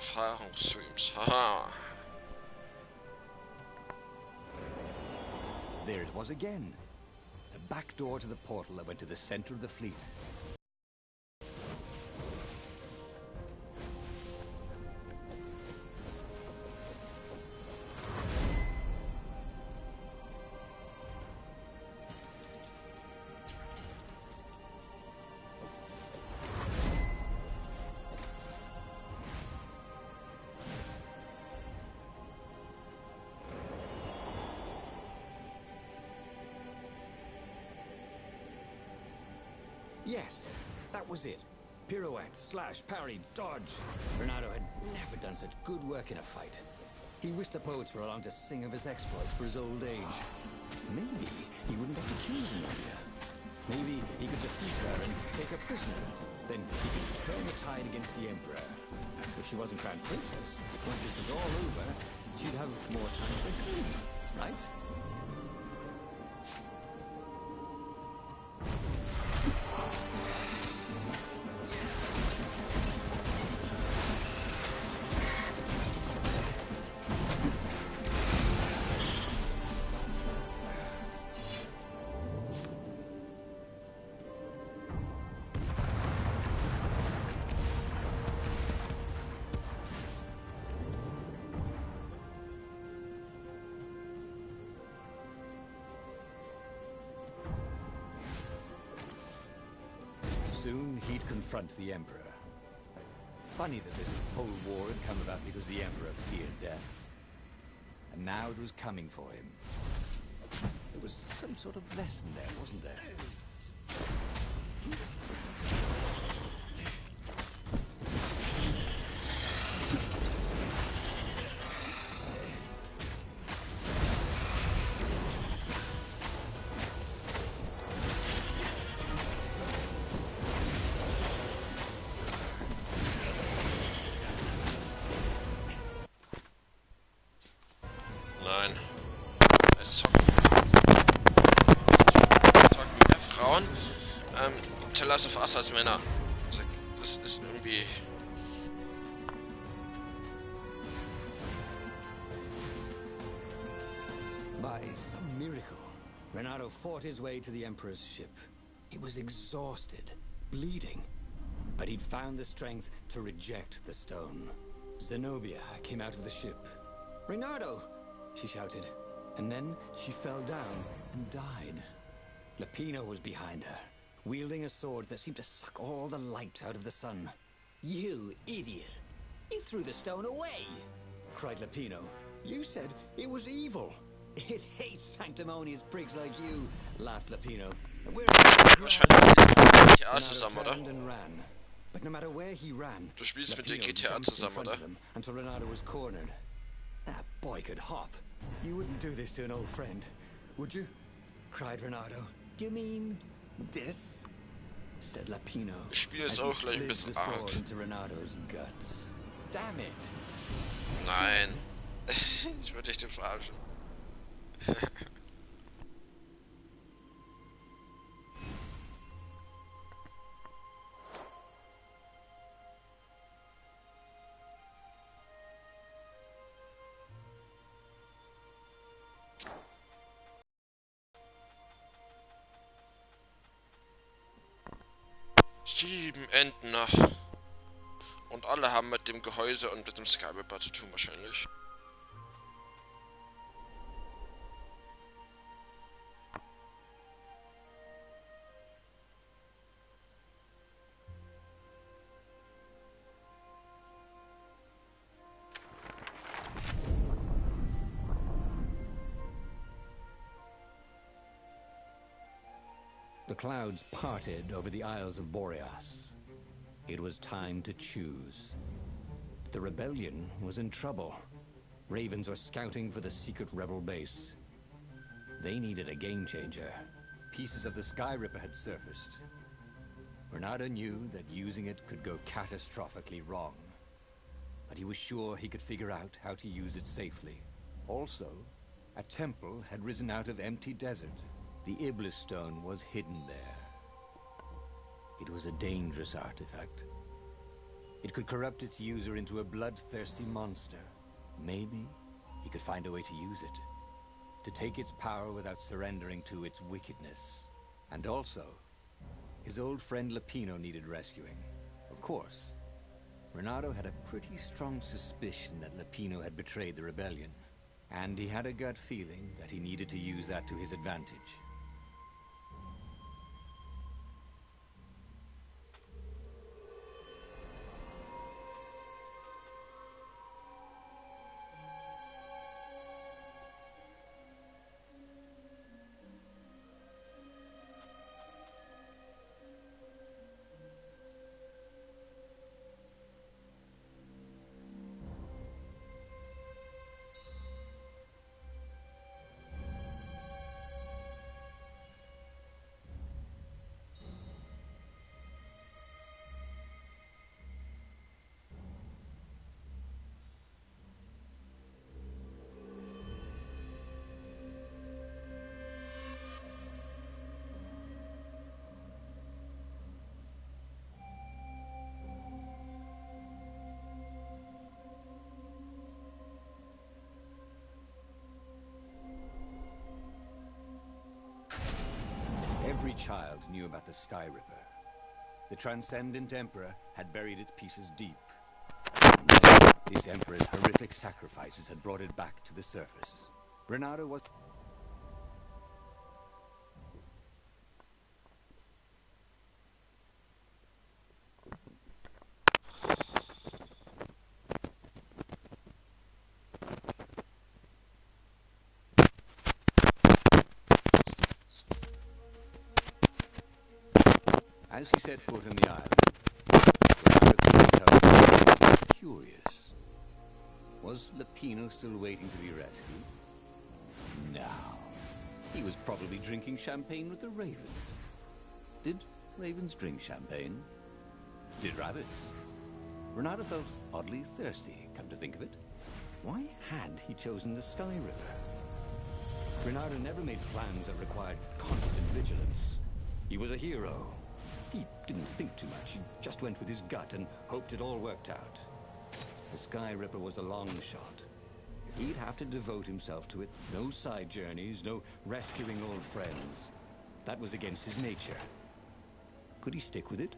Erfahrungsstreams. Haha. There it was again. The back door to the portal that went to the center of the fleet. Yes, that was it. Pirouette, slash, parry, dodge. Renato had never done such good work in a fight. He wished the poets were along to sing of his exploits for his old age. Maybe he wouldn't have to kill Zenobia. Maybe he could defeat her and take her prisoner. Then he could turn the tide against the Emperor. If she wasn't crowned princess, once this was all over, she'd have more time for him, right? Soon he'd confront the Emperor. Funny that this whole war had come about because the Emperor feared death. And now it was coming for him. There was some sort of lesson there, wasn't there? Nein. Es zocken wieder Frauen. The Last of Us als Männer. Das ist irgendwie... By some miracle, Renato fought his way to the Emperor's ship. He was exhausted, bleeding, but he'd found the strength to reject the stone. Zenobia came out of the ship. "Renato!" she shouted, and then she fell down and died. Lapino was behind her, wielding a sword that seemed to suck all the light out of the sun. "You idiot! You threw the stone away!" cried Lapino. "You said it was evil." "It hates sanctimonious prigs like you," laughed Lapino. Wahrscheinlich GTA zusammen, oder? But no matter where he ran, Du spielst mit dem GTA zusammen, oder? Until Renato was cornered. That boy could hop. "You wouldn't do this to an old friend, would you?" cried Renato. "You mean this?" said Lapino. Das Spiel ist auch gleich ein bisschen arg. Into Renato's guts. Damn it. Nein. Ich würde dich den verarschen. Sieben Enden nach. Und alle haben mit dem Gehäuse und mit dem Skyripper zu tun wahrscheinlich. The clouds parted over the Isles of Boreas. It was time to choose. The rebellion was in trouble. Ravens were scouting for the secret rebel base. They needed a game changer. Pieces of the Skyripper had surfaced. Renato knew that using it could go catastrophically wrong. But he was sure he could figure out how to use it safely. Also, a temple had risen out of empty desert. The Iblis stone was hidden there. It was a dangerous artifact. It could corrupt its user into a bloodthirsty monster. Maybe he could find a way to use it, to take its power without surrendering to its wickedness. And also, his old friend Lapino needed rescuing. Of course, Renato had a pretty strong suspicion that Lapino had betrayed the rebellion, and he had a gut feeling that he needed to use that to his advantage. Every child knew about the Sky Ripper. The Transcendent Emperor had buried its pieces deep. Now, this Emperor's horrific sacrifices had brought it back to the surface. Renato was... As he set foot on the island, Renato couldn't help but be curious. Was Lapino still waiting to be rescued? No. He was probably drinking champagne with the ravens. Did ravens drink champagne? Did rabbits? Renato felt oddly thirsty, come to think of it. Why had he chosen the Sky Ripper? Renato never made plans that required constant vigilance. He was a hero. He didn't think too much. He just went with his gut and hoped it all worked out. The Sky Ripper was a long shot. He'd have to devote himself to it. No side journeys, no rescuing old friends. That was against his nature. Could he stick with it?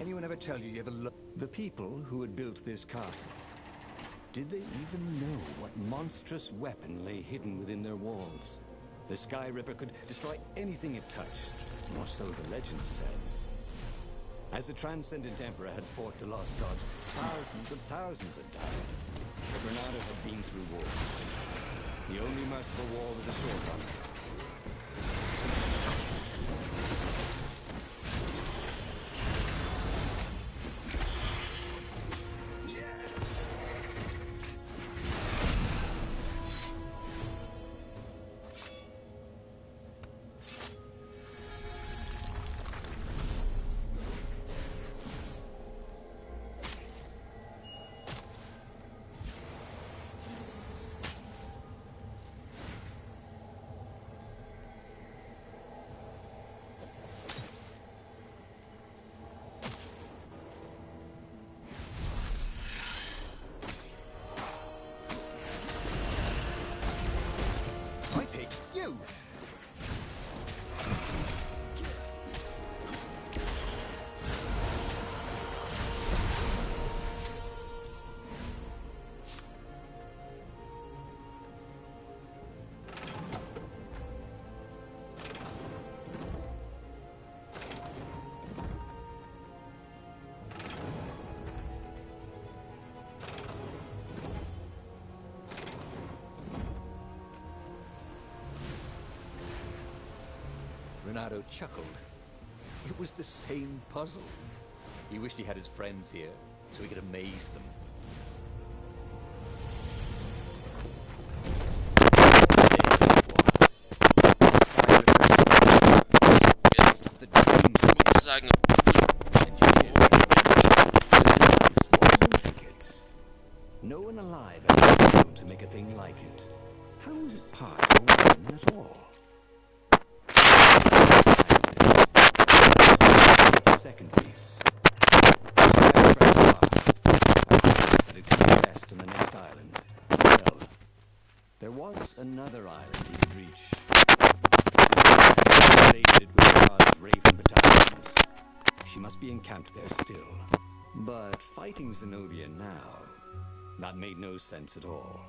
Anyone ever tell you ever loved the people who had built this castle? Did they even know what monstrous weapon lay hidden within their walls? The Sky Ripper could destroy anything it touched, or so the legend said. As the Transcendent Emperor had fought the lost gods, thousands had died. But Renato had been through war. The only merciful war was a short one. Renato chuckled. It was the same puzzle. He wished he had his friends here, so he could amaze them. No one alive had been able to make a thing like it. How is it part of a weapon at all? The second piece. But it could be best in the next island. Well, there was another island he could reach. It with God's Raven battalions. She must be encamped there still. But fighting Zenobia now, that made no sense at all.